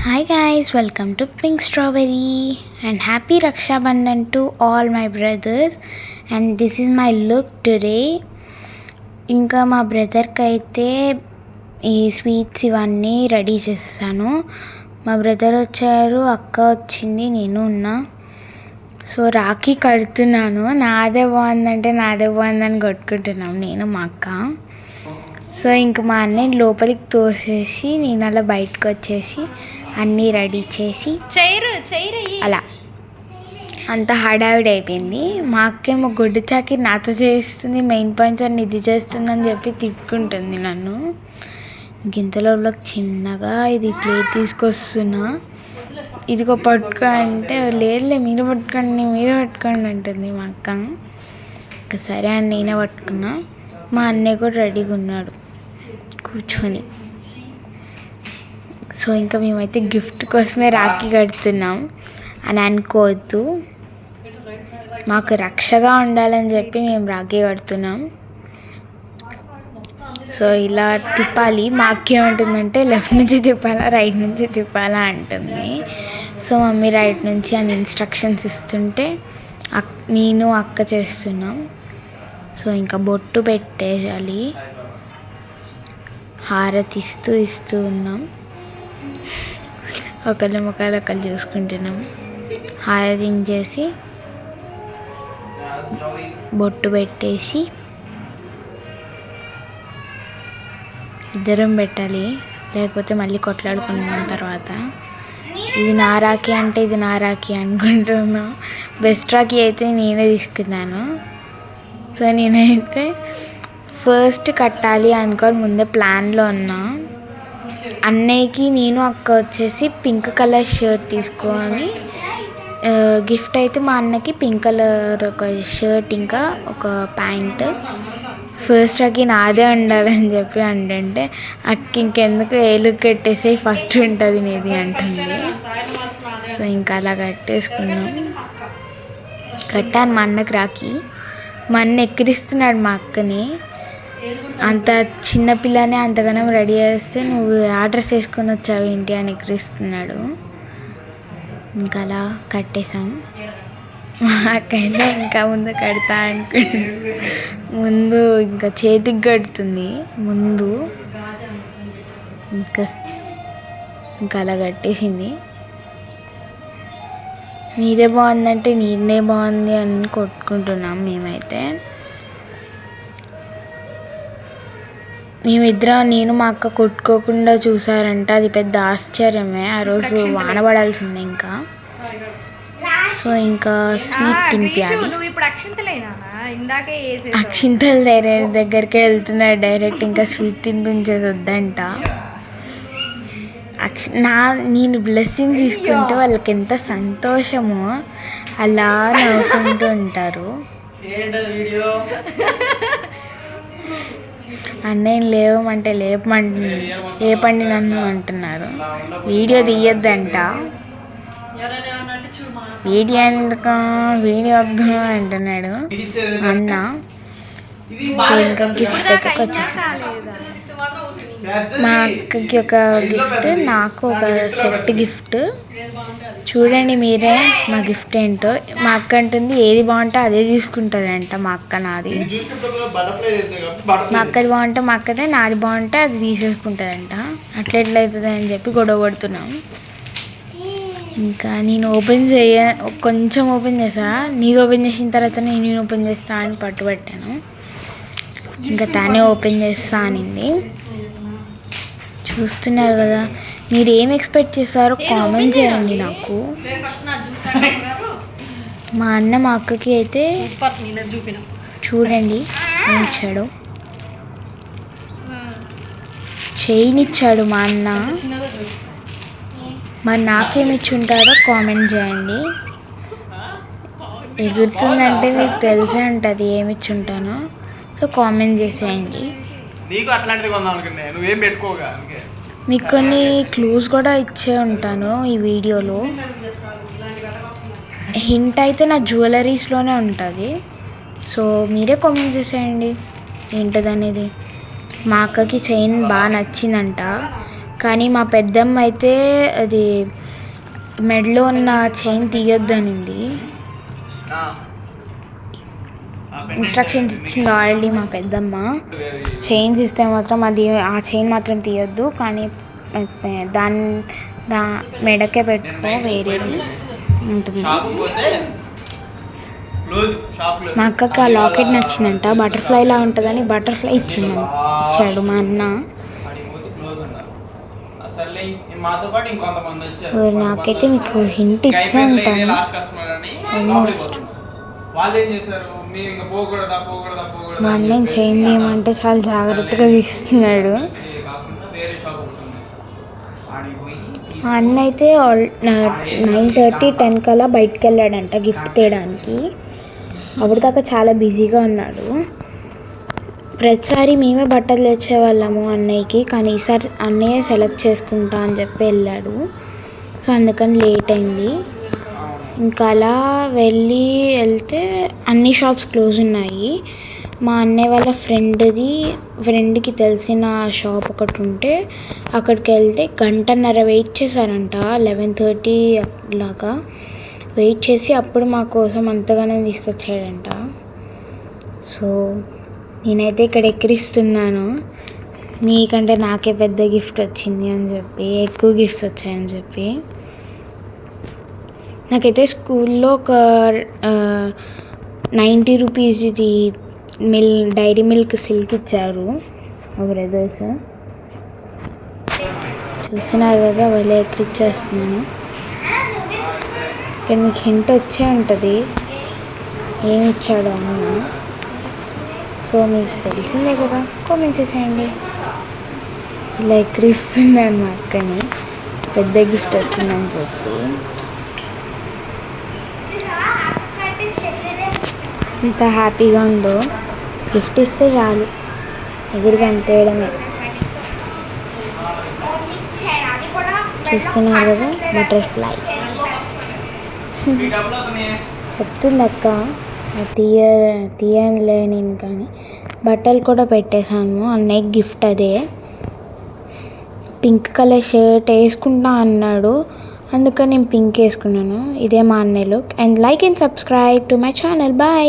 Hi guys, welcome to Pink Strawberry and happy Raksha Bandhan to all my brothers. And this is my look today. ఇంకా మా బ్రదర్కి అయితే ఈ sweets ఇవన్నీ ready చేసేసాను. మా బ్రదర్ వచ్చారు, అక్క వచ్చింది, నేను ఉన్నా. సో రాఖీ కడుతున్నాను. నాదే బాగుందని కొట్టుకుంటున్నాం నేను మా అక్క. సో ఇంక మా అన్నయ్య లోపలికి తోసేసి నేను అలా బయటకు వచ్చేసి అన్నీ రెడీ చేసి అలా అంత హడావిడి అయిపోయింది. మా అక్కేమో గొడ్డు చాకి నాతో చేస్తుంది, మెయిన్ పాయింట్స్ అన్ని ఇది చేస్తుందని చెప్పి తిట్టుకుంటుంది నన్ను. గింతలో చిన్నగా ఇది ప్లేట్ తీసుకొస్తున్నా, ఇదిగో పట్టుకో అంటే లేదులే మీరు పట్టుకోండి అంటుంది మా అక్క. ఇంకా సరే అని నేనే పట్టుకున్నా. మా అన్నయ్య కూడా రెడీగా ఉన్నాడు కూర్చొని. సో ఇంకా మేమైతే గిఫ్ట్ కోసమే రాఖీ కడుతున్నాం అని అనుకోవద్దు, మాకు రక్షగా ఉండాలని చెప్పి మేము రాఖీ కడుతున్నాం. సో ఇలా తిప్పాలి. మా అక్క ఏమంటుందంటే లెఫ్ట్ నుంచి తిప్పాలా రైట్ నుంచి తిప్పాలా అంటుంది. సో మమ్మీ రైట్ నుంచి అని ఇన్స్ట్రక్షన్స్ ఇస్తుంటే నేను అక్క చేస్తున్నాం. సో ఇంకా బొట్టు పెట్టేయాలి, హారతి ఇస్తూ ఉన్నాం. ఒకళ్ళ ముఖాలు ఒకళ్ళు చూసుకుంటున్నాం. హారతించేసి బొట్టు పెట్టేసి ఇద్దరం పెట్టాలి, లేకపోతే మళ్ళీ కొట్లాడుకుంటున్నాం తర్వాత. ఇది నా రాఖీ అంటే ఇది నా రాఖీ అనుకుంటున్నా. బెస్ట్ రాఖీ అయితే నేనే తీసుకున్నాను. సో నేనైతే ఫస్ట్ కట్టాలి అనుకోని ముందే ప్లాన్లో ఉన్నా. అన్నయ్యకి నేను అక్క వచ్చేసి పింక్ కలర్ షర్ట్ తీసుకొని గిఫ్ట్ అయితే మా అన్నకి పింక్ కలర్ ఒక షర్ట్ ఇంకా ఒక ప్యాంట్. ఫస్ట్ రాఖీ నాదే ఉండాలని చెప్పి అంటే అక్క ఇంకెందుకు ఏలుగు కట్టేసి ఫస్ట్ ఉంటుంది నీది అంటుంది. సో ఇంకా అలా కట్టేసుకున్నాం. కట్టాను మా అన్నకి రాఖీ. మా అన్న ఎక్కిరిస్తున్నాడు మా అక్కని. అంత చిన్నపిల్లనే అంతగానం రెడీ చేస్తే నువ్వు ఆ డ్రెస్ వేసుకొని వచ్చావు ఏంటి అని ఎక్కిరిస్తున్నాడు. ఇంకా అలా కట్టేశాం. మా అక్కయితే ఇంకా ముందు కడతా ముందు ఇంకా చేతికి కడుతుంది ముందు. ఇంకా అలా కట్టేసింది. నీదే బాగుందంటే నీదే బాగుంది అని కొట్టుకుంటున్నాం మేమైతే. మేమిద్దరం నేను మా అక్క కొట్టుకోకుండా చూసారంటే అది పెద్ద ఆశ్చర్యమే. ఆ రోజు వాన పడాల్సిందే ఇంకా. సో ఇంకా స్వీట్ తినిపించాలి. అక్షింతలు దగ్గరికి వెళ్తున్నాడు డైరెక్ట్. ఇంకా స్వీట్ తినిపించేది వద్దంట. నేను బ్లెస్సింగ్ తీసుకుంటే వాళ్ళకి ఎంత సంతోషమో అలా నవ్వుకుంటూ ఉంటారు. అన్నయ్య లేవమంటే లేపండి నన్ను అంటున్నారు. వీడియో తీయొద్దంట. వీడియో ఎందుకు, వీడియో వద్దు అంటున్నాడు అన్న. ఇంకా గిఫ్ట్ దగ్గరకు వచ్చేసాను. మా అక్కకి ఒక గిఫ్ట్, నాకు ఒక సెట్ గిఫ్ట్. చూడండి మీరే మా గిఫ్ట్ ఏంటో. మా అక్క అంటుంది ఏది బాగుంటే అదే తీసుకుంటుంది అంట. మా అక్క నాది, మా అక్కది బాగుంటే మా అక్కదే, నాది బాగుంటే అది తీసేసుకుంటుందంట. అట్లా ఎట్లవుతుంది అని చెప్పి గొడవ పడుతున్నాం. ఇంకా నేను కొంచెం ఓపెన్ చేసా. నీది ఓపెన్ చేసిన తర్వాత నేను ఓపెన్ చేస్తా అని పట్టుబట్టాను. ఇంకా తానే ఓపెన్ చేస్తా అనింది. చూస్తున్నారు కదా, మీరు ఏం ఎక్స్పెక్ట్ చేస్తారో కామెంట్ చేయండి నాకు. మా అన్న మా అక్కకి అయితే చూడండి ఏం ఇచ్చాడు, చైన్ ఇచ్చాడు మా అన్న. మరి నాకేమి ఇచ్చి ఉంటారో కామెంట్ చేయండి. ఎగురుతుందంటే మీకు తెలిసే ఉంటుంది ఏమి ఇచ్చి ఉంటానో. సో కామెంట్ చేసేయండి. మీకు కొన్ని క్లూస్ కూడా ఇచ్చే ఉంటాను ఈ వీడియోలో. హింట్ అయితే నా జ్యువెలరీస్లోనే ఉంటుంది. సో మీరే కామెంట్ చేసేయండి ఏంటది అనేది. మా అక్కకి చైన్ బాగా నచ్చిందంట. కానీ మా పెద్దమ్మ అయితే అది మెడలో ఉన్న చైన్ తీయొద్దనింది. ఇన్స్ట్రక్షన్స్ ఇచ్చింది ఆల్రెడీ మా పెద్దమ్మ. చైన్స్ ఇస్తే మాత్రం ఆ చైన్ మాత్రం తీయొద్దు, కానీ దా మెడకే పెట్టుకో వేరేది ఉంటుంది. మా అక్కకి ఆ లాకెట్ నచ్చిందంట, బటర్ఫ్లైలా ఉంటుందని బటర్ఫ్లై ఇచ్చాడు మా అన్న. నాకైతే మీకు హింట్ ఇచ్చా ఉంటాను ఆల్మోస్ట్. మా అన్న చైన్ తీయమంటే చాలా జాగ్రత్తగా తీస్తున్నాడు. మా అన్న అయితే 9:30, 10 కల్లా బయటకు వెళ్ళాడంట గిఫ్ట్ తేయడానికి. అప్పుడు దాకా చాలా బిజీగా ఉన్నాడు. ప్రతిసారి మేమే బట్టలు తెచ్చేవాళ్ళము అన్నయ్యకి, కానీ ఈసారి అన్నయ్య సెలెక్ట్ చేసుకుంటా అని చెప్పి వెళ్ళాడు. సో అందుకని లేట్ అయింది. ఇంకా అలా వెళ్తే అన్ని షాప్స్ క్లోజ్ ఉన్నాయి. మా అన్నయ్య వాళ్ళ ఫ్రెండ్కి తెలిసిన షాప్ ఒకటి ఉంటే అక్కడికి వెళ్తే 1.5 గంట వెయిట్ చేశారంట. 11:30 లాగా వెయిట్ చేసి అప్పుడు మా కోసం అంతగానో తీసుకొచ్చాడంట. సో నేనైతే ఇక్కడ ఎక్కిరిస్తున్నాను, నీకంటే నాకే పెద్ద గిఫ్ట్ వచ్చింది అని చెప్పి, ఎక్కువ గిఫ్ట్స్ వచ్చాయని చెప్పి. నాకైతే స్కూల్లో ఒక 90 రూపీస్ది డైరీ మిల్క్ సిల్క్ ఇచ్చారు మా బ్రదర్స్. చూస్తున్నారు కదా, వాళ్ళే ఎక్కిరిచ్చేస్తున్నాను. ఇక్కడ మీకు హింట్ వచ్చే ఉంటుంది ఏమి ఇచ్చాడో అన్న. సో మీకు తెలిసిందే కదా, కామెంట్ చేసేయండి. ఇలా ఎక్కిరిస్తున్నాను మా అక్కని, పెద్ద గిఫ్ట్ వచ్చిందని చెప్పి. ఎంత హ్యాపీగా ఉందో, గిఫ్ట్ ఇస్తే చాలు ఎగురుగా అంతేయడమే. చూస్తున్నారు కదా, బటర్ఫ్లై చెప్తుంది అక్క, తీయలే నేను, కానీ బట్టలు కూడా పెట్టేశాను. అన్నయ్య గిఫ్ట్ అదే, పింక్ కలర్ షర్ట్ వేసుకుంటా అన్నాడు, అందుకని నేను పింక్ వేసుకున్నాను. ఇదే మా అన్నయ్య look. And like and subscribe to my channel. Bye.